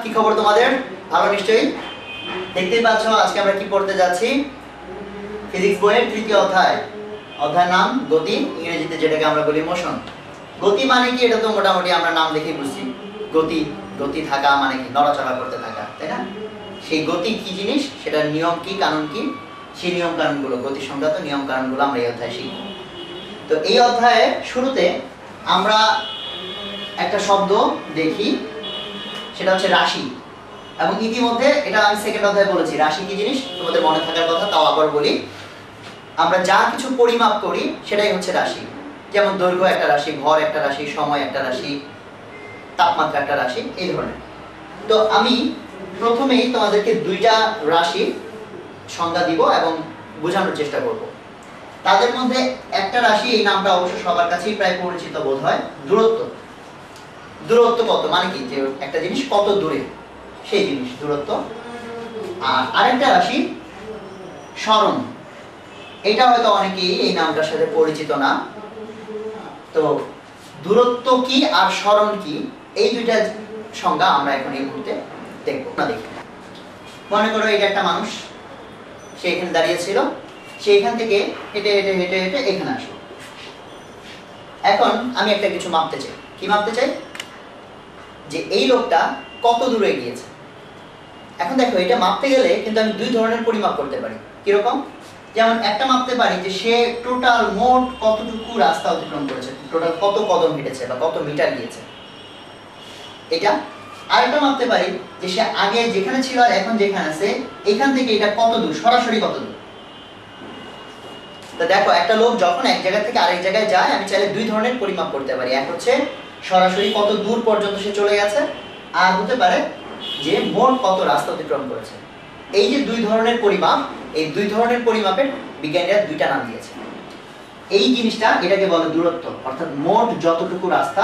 কি খবর তোমাদের? ভালো নিশ্চয়ই। দেখতেই পাচ্ছ আজকে আমরা কি পড়তে যাচ্ছি, ফিজিক্স বইয়ের তৃতীয় অধ্যায়। অধ্যায়ের নাম গতি, ইংরেজিতে যেটাকে আমরা বলি মোশন। গতি মানে কি এটা তো মোটামুটি আমরা নাম দেখেই বুঝছি। গতি, গতি থাকা মানে কি নড়াচড়া করতে থাকা, তাই না? সেই গতি কি জিনিস, সেটার নিয়ম কি, কানুন কি, সেই নিয়ম কানুনগুলো, গতি সংক্রান্ত নিয়ম কানুনগুলো আমরা এই অধ্যায়ে শিখব। তো এই অধ্যায়ে শুরুতে আমরা একটা শব্দ দেখি, সেটা হচ্ছে রাশি। এবং ইতিমধ্যে এটা আমি সেকেন্ড অধ্যায়ে বলেছি রাশি কি জিনিস, তোমাদের মনে থাকার কথা, তাও আবার বলি। আমরা যা কিছু পরিমাপ করি সেটাই হচ্ছে রাশি। যেমন দৈর্ঘ্য একটা রাশি, ভর একটা রাশি, সময় একটা রাশি, তাপমাত্রা একটা রাশি, এই ধরনের। তো আমি প্রথমেই তোমাদেরকে দুইটা রাশি সংজ্ঞা দিব এবং বোঝানোর চেষ্টা করব। তাদের মধ্যে একটা রাশি, এই নামটা অবশ্য সবার কাছেই প্রায় পরিচিত বোধ হয়, দূরত্ব। দূরত্ব কত মানে কি, যে একটা জিনিস কত দূরে, সেই জিনিস দূরত্ব। আর আরেকটা রাশি সরণ। এটা হয়তো অনেকেই এই নামটার সাথে পরিচিত না। তো দূরত্ব কি আর সরণ কি, এই দুইটা সংজ্ঞা আমরা এখন এই মুহূর্তে দেখবো না। দেখি, মনে করো এটা একটা মানুষ, সে এখানে দাঁড়িয়ে ছিল, সে এখান থেকে হেঁটে হেঁটে হেঁটে হেঁটে এখানে আসলো। এখন আমি একটা কিছু মাপতে চাই। কি মাপতে চাই? যে এই লোকটা কত দূরে গিয়েছে। এখন দেখো, এটা মাপতে গেলে কিন্তু আমি দুই ধরনের পরিমাপ করতে পারি। কিরকম? যেমন একটা মাপতে পারি যে সে টোটাল মোট কতটুকু রাস্তা অতিক্রম করেছে, টোটাল কত কদম হেঁটেছে বা কত মিটার গিয়েছে, এটা। আরেকটা মাপতে পারি যে সে আগে যেখানে ছিল আর এখন যেখানে আছে, এখান থেকে এটা কত দূর, সরাসরি কত দূর। তো দেখো, একটা লোক যখন এক জায়গা থেকে আরেক জায়গায় যায়, আমি চাইলে দুই ধরনের পরিমাপ করতে পারি। এক হচ্ছে সরাসরি কত দূর পর্যন্ত সে চলে গেছে, আর হতে পারে যে মোট কত রাস্তা অতিক্রম করেছে। এই যে দুই ধরনের পরিমাপ, এই দুই ধরনের পরিমাপের বিজ্ঞানীরা দুইটা নাম দিয়েছে। এই জিনিসটা, এটাকে বলে দূরত্ব, অর্থাৎ মোট যতটুকু রাস্তা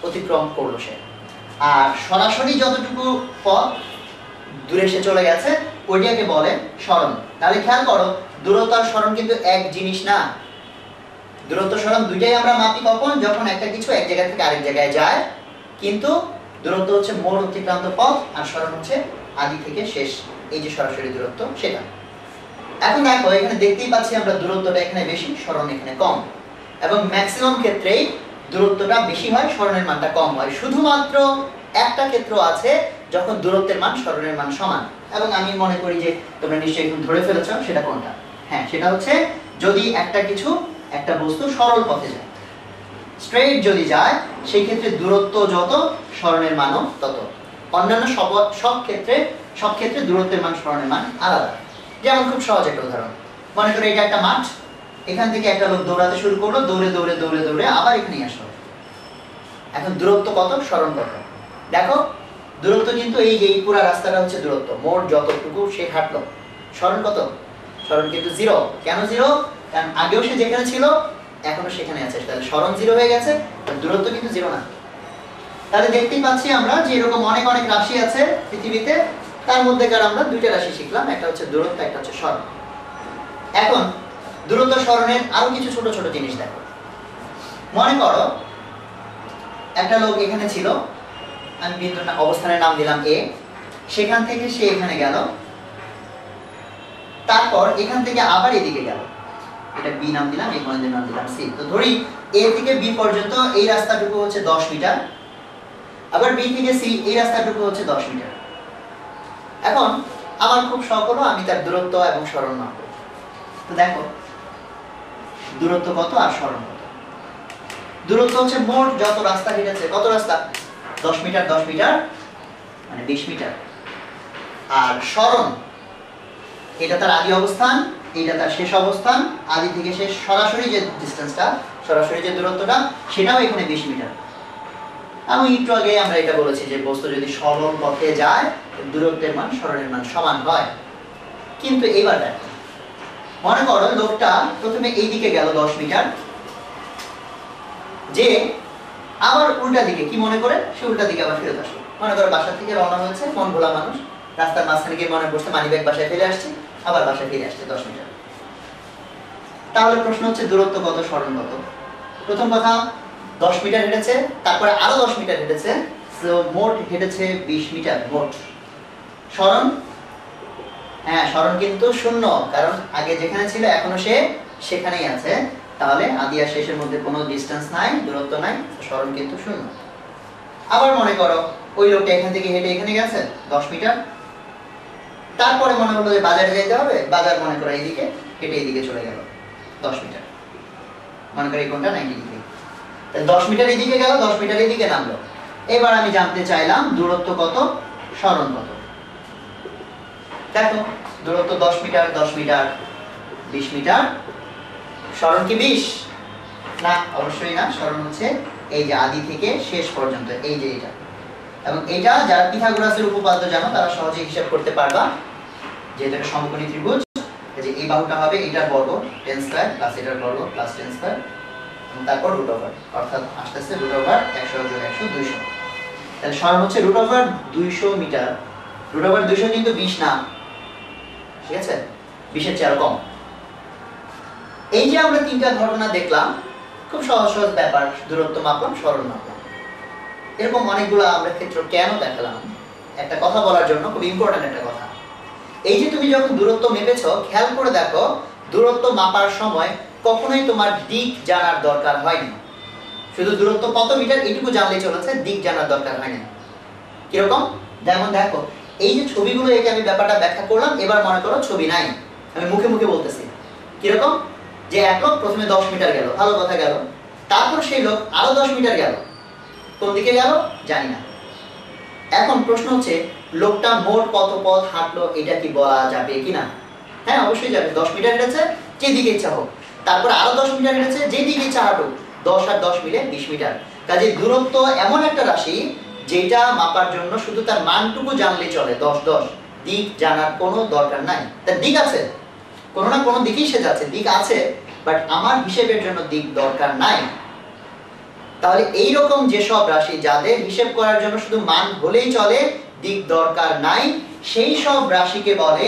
অতিক্রম করলো সে। আর সরাসরি যতটুকু পথ দূরে সে চলে গেছে, ওইটাকে বলে সরণ। তাহলে খেয়াল করো, দূরত্ব আর সরণ কিন্তু এক জিনিস না। দূরত্ব সরণ দুইটাই আমরা মাপি কখন, যখন একটা কিছু এক জায়গা থেকে আরেক জায়গায় যায়। কিন্তু দূরত্ব হচ্ছে মোট অতিক্রান্ত পথ, আর সরণ হচ্ছে আদি থেকে শেষ, এই যে সরাসরি দূরত্ব সেটা। এখন দেখো, এখানে দেখতেই পাচ্ছি আমরা দূরত্বটা এখানে বেশি, সরণ এখানে কম। এবং ম্যাক্সিমাম ক্ষেত্রেই দূরত্বটা বেশি হয়, সরণের মানটা কম হয়। শুধুমাত্র একটা ক্ষেত্র আছে যখন দূরত্বের মান সরণের মান সমান। এবং আমি মনে করি যে তোমরা নিশ্চয়ই এখন ধরে ফেলেছ সেটা কোনটা। হ্যাঁ, সেটা হচ্ছে যদি একটা কিছু, একটা বস্তু সরল পথে যায়, স্ট্রেইট যদি যায়, সেই ক্ষেত্রে দূরত্ব যত, সরণের মানও তত। অন্যান্য সব ক্ষেত্রে দূরত্বের মান সরণের মান আলাদা। যেমন খুব সহজ একটা উদাহরণ, মনে করো এটা একটা মাঠ, এখান থেকে একটা লোক দৌড়াতে শুরু করলো, দৌড়ে দৌড়ে দৌড়ে দৌড়ে আবার এখানে আসলো। এখন দূরত্ব কত, সরণ কত? দেখো, দূরত্ব কিন্তু এই যে পুরো রাস্তাটা হচ্ছে দূরত্ব, মোট যতটুকু সে হাঁটলো। সরণ কত? সরণ কিন্তু জিরো। কেন জিরো? কারণ আগেও সে যেখানে ছিল এখনো সেখানে আছে, তাহলে সরণ জিরো হয়ে গেছে, দূরত্ব কিন্তু জিরো না। তাহলে দেখতেই পাচ্ছি আমরা যে এরকম অনেক অনেক রাশি আছে পৃথিবীতে, তার মধ্যেকার আমরা দুইটা রাশি শিখলাম, একটা হচ্ছে দূরত্ব, একটা হচ্ছে সরণ। এখন দূরত্ব সরণের আরো কিছু ছোট ছোট জিনিস দেখো। মনে করো একটা লোক এখানে ছিল, আমি বিন্দুর অবস্থানের নাম দিলাম এ, সেখান থেকে সে এখানে গেল, তারপর এখান থেকে আবার এদিকে গেল, এটা বি নাম দিলাম, এই পয়েন্টের নাম দিলাম সি। তো ধরি এ থেকে বি পর্যন্ত এই রাস্তাটুকু হচ্ছে 10 মিটার, আবার বি থেকে সি এই রাস্তাটুকু হচ্ছে 10 মিটার। এখন আমার খুব শখ হলো আমি তার দূরত্ব এবং সরণ মাপব। তো দেখো, দূরত্ব কত আর সরণ কত? দূরত্ব হচ্ছে মোট যত রাস্তা হেঁটেছে, কত রাস্তা? 10 মিটার, 10 মিটার মানে 20 মিটার। আর সরণ, এটা তার আদি অবস্থান, এটা তার শেষ অবস্থান, আদি থেকে শেষ সরাসরি যে ডিসটেন্সটা, সরাসরি যে দূরত্বটা, সেটাও এখানে 20 মিটার। আমি একটু আগে আমরা এটা বলেছি যে বস্তু যদি সরল পথে যায়, দূরত্বের মান সরণের মান সমান হয়। কিন্তু এবার দেখো, মনে করো লোকটা প্রথমে এই দিকে গেল 10 মিটার, যে আবার উল্টা দিকে, কি মনে করে সে উল্টা দিকে আবার ফেরত আসলো। মনে করো বাসা থেকে রওনা হয়েছে, মন ভোলা মানুষ, রাস্তার মাঝখানে গিয়ে মনে করছে মানিব্যাগ বাসায় ফেলে আসছে, আবার বাসায় ফিরে আসছে 10 মিটার। তাহলে প্রশ্ন হচ্ছে দূরত্ব কত, সরণ কত? প্রথম কথা, 10 মিটার হেঁটেছে, তারপরে আরো 10 মিটার হেঁটেছে, সো মোট হেঁটেছে 20 মিটার মোট। সরণ, হ্যাঁ সরণ কিন্তু শূন্য, কারণ আগে যেখানে ছিল এখনো সে সেখানেই আছে, তাহলে আদি আর শেষের মধ্যে কোনো ডিসটেন্স নাই, দূরত্ব নাই, সরণ কিন্তু শূন্য। আবার মনে করো ওই লোকটা এখান থেকে হেঁটে এখানে গেছে 10 মিটার, তারপরে মনে হলো যে বাজারে যেতে হবে, বাজার মনে করো এইদিকে, হেঁটে এইদিকে চলে গেল 10 মিটার, মনে করো এই কোনটা 90 ডিগ্রি, তাহলে 10 মিটার এইদিকে গেল, 10 মিটার এইদিকে নামলো। এবার আমি জানতে চাইলাম দূরত্ব কত, সরণ কত। দেখো দূরত্ব 10 মিটার, 10 মিটার, 20 মিটার, সরণ কি 20? না, অবশ্যই না, সরণ হচ্ছে এই যে আদি থেকে শেষ পর্যন্ত, এই যে এটা। এবং এটা যারা পিথাগোরাসের উপপাদ্য জানো তারা সহজে হিসাব করতে পারবা, যেহেতু এটা সমকোণী ত্রিভুজ, যে এই বাহুটা হবে এটার বর্গ 10 স্কয়ার প্লাস এটার বর্গ প্লাস 10 স্কয়ার, এবং তারপর রুট ওভার, অর্থাৎ আসতেছে রুট ওভার 100 যোগ 100 200। তাহলে সরণ হচ্ছে root over 200 metre. Root over 200 কিন্তু 20 না, ঠিক আছে, 20 এর চেয়ে আরো কম। এই যে আমরা তিনটা ঘটনা দেখলাম, খুব সহজ সহজ ব্যাপার, দূরত্ব মাপলাম, সরণ মাপলাম, এরকম অনেকগুলো আমরা ক্ষেত্র কেন দেখালাম, একটা কথা বলার জন্য, খুব ইম্পর্টেন্ট একটা কথা। এই যে তুমি যখন দূরত্ব মেপেছো, খেয়াল করে দেখো দূরত্ব মাপার সময় কখনোই তোমার দিক জানার দরকার হয়নি। শুধু দূরত্ব কত মিটার এটুকু জানলেই চলেছে, দিক জানার দরকার হয়নি। কিরকম? যেমন দেখো এই যে ছবিগুলো, একে আমি ব্যাপারটা ব্যাখ্যা করলাম, এবার মনে করো ছবি নাই, আমি মুখে মুখে বলতেছি। কিরকম? যে এক লোক প্রথমে 10 মিটার গেল, ভালো কথা গেল, তারপর সেই লোক আরো 10 মিটার গেল, কোন দিকে গেল জানি না। এখন প্রশ্ন হচ্ছে লোকটা মোট কত পথ হাঁটলো, এটা কি বলা যাবে কিনা? হ্যাঁ অবশ্যই যাবে, 10 মিটার হেঁটেছে, যেদিকে ইচ্ছা হোক, তারপর আরো 10 মিটার হেঁটেছে, যেদিকে ইচ্ছা হাঁটুক, 10 আর 10 মিলে 20 মিটার। কাজে দূরত্ব এমন একটা রাশি যেটা মাপার জন্য শুধু তার মানটুকু জানলেই চলে, 10 10, দিক জানার কোনো দরকার নাই। তার দিক আছে, কোনো না কোনো দিকেই সে যাচ্ছে, দিক আছে, বাট আমার হিসেবের জন্য দিক দরকার নাই। তাহলে এই রকম যেসব রাশি যাদের হিসেব করার জন্য শুধু মান হলেই চলে, দিক দরকার নাই, সেই সব রাশিকে বলে,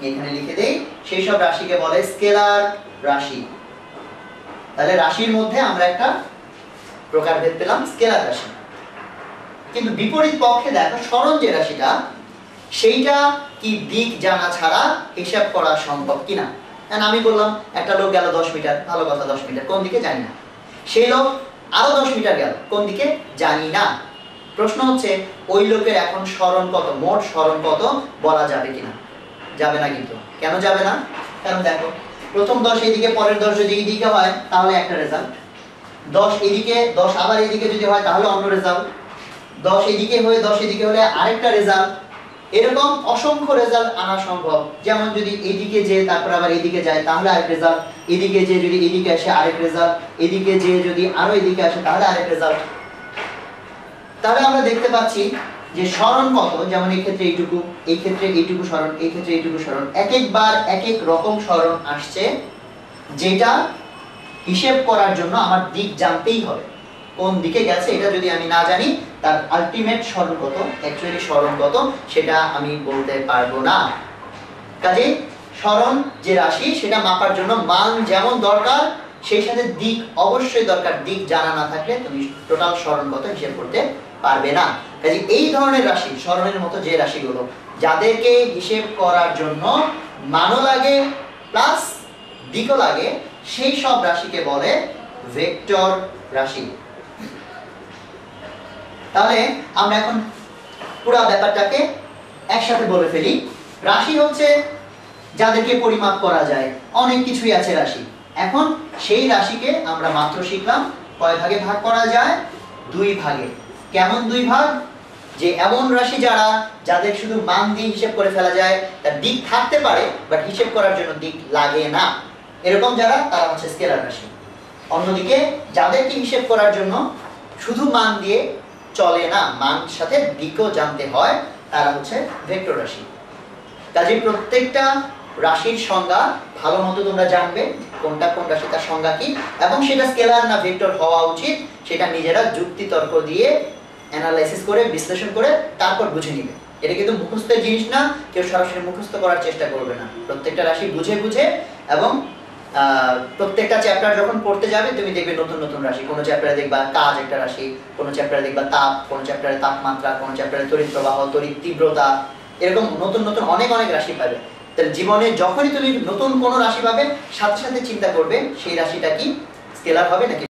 এখানে লিখে দেই, সেই সব রাশিকে বলে স্কেলার রাশি। তাহলে রাশির মধ্যে আমরা একটা প্রকারভেদ পেলাম, স্কেলার রাশি। কিন্তু বিপরীত পক্ষে দেখো সরণ যে রাশিটা, সেইটা কি দিক জানা ছাড়া হিসাব করা সম্ভব কিনা? আমি বললাম একটা লোক গেল 10 মিটার, ভালো কথা, 10 মিটার, কোন দিকে জানি না। সেই লোক আরো 10 মিটার গেল, কোন দিকে জানি না। প্রশ্ন হচ্ছে ওই লোকের এখন সরণ কত, মোট সরণ কত বলা যাবে কিনা? যাবে না। কিন্তু কেন যাবে না? কারণ দেখো প্রথম 10 এইদিকে, পরের 10 যদি এইদিকে হয় তাহলে একটা রেজাল্ট, 10 এইদিকে 10 আবার এইদিকে যদি হয় তাহলে অন্য রেজাল্ট, 10 এইদিকে হয়ে 10 এইদিকে হলে আরেকটা রেজাল্ট। এরকম অসংখ্য রেজাল্ট আনা সম্ভব। যেমন যদি এইদিকে যে তারপর আবার এইদিকে যায় তাহলে আরেক রেজাল্ট, এদিকে যে যদি এইদিকে আসে আরেক রেজাল্ট, এদিকে যে যদি আরো এদিকে আসে তাহলে আরেক রেজাল্ট। তাহলে আমরা দেখতে পাচ্ছি যে সরণ কত, যেমন এই ক্ষেত্রে এইটুকু, এই ক্ষেত্রে এইটুকু সরণ, এই ক্ষেত্রে এইটুকু সরণ, এক একবার এক এক রকম সরণ আসছে, যেটা হিসেব করার জন্য আমার দিক জানতেই হবে, কোন দিকে গেছে। এটা যদি আমি না জানি তার আলটিমেট সরণ কত, অ্যাকচুয়ালি সরণ কত, সেটা আমি বলতে পারবো না। কাজে সরণ যে রাশি, সেটা মাপার জন্য মান যেমন দরকার, সেই সাথে দিক অবশ্যই দরকার। দিক জানা না থাকলে তুমি টোটাল সরণ কত হিসেব করতে পারবে না। কাজে এই ধরনের রাশি, সরণের মতো যে রাশিগুলো, যাদেরকে হিসেব করার জন্য মানও লাগে প্লাস দিকও লাগে, সেই সব রাশিকে বলে ভেক্টর রাশি। তাহলে আমরা এখন পুরো ব্যাপারটাকে একসাথে বলে ফেলি। রাশি হচ্ছে যাদেরকে পরিমাপ করা যায়, অনেক কিছুই আছে রাশি। এখন সেই রাশিকে আমরা মাত্র শিখলাম কয় ভাগে ভাগ করা যায়, 2 ভাগে। কেমন 2 ভাগ? যে এমন রাশি যাদের শুধু মান দিয়ে হিসেব করে ফেলা যায়, তার দিক থাকতে পারে বাট হিসেব করার জন্য দিক লাগে না, এরকম যারা, তারা হচ্ছে স্কেলার রাশি। অন্যদিকে যাদেরকে হিসেব করার জন্য শুধু মান দিয়ে চলে না, মান সাথে দিকও জানতে হয়, তারা হচ্ছে ভেক্টর রাশি। কাজে প্রত্যেকটা রাশির সংজ্ঞা ভালো মতো তোমরা জানবে, কোনটা কোন রাশি, তার সংজ্ঞা কি, এবং সেটা স্কেলার না ভেক্টর হওয়া উচিত, সেটা নিজেরা যুক্তি তর্ক দিয়ে অ্যানালাইসিস করে বিশ্লেষণ করে তারপর বুঝে নিবে। এটা কিন্তু মুখস্থের জিনিস না, কেউ সরাসরি মুখস্থ করার চেষ্টা করবে না। প্রত্যেকটা রাশি বুঝে বুঝে এবং প্রত্যেকটা চ্যাপ্টার যখন পড়তে যাবে তুমি দেখবে নতুন নতুন রাশি, কোনো চ্যাপ্টারে দেখবা কাজ একটা রাশি, কোনো চ্যাপ্টারে দেখবা তাপ, কোনো চ্যাপ্টারে তাপমাত্রা, কোনো চ্যাপ্টারে তড়িৎ প্রবাহ, তড়িৎ তীব্রতা, এরকম নতুন নতুন অনেক অনেক রাশি পাবে। তাহলে জীবনে যখনই তুমি নতুন কোনো রাশি পাবে সাথে সাথে চিন্তা করবে সেই রাশিটা কি স্কেলার হবে নাকি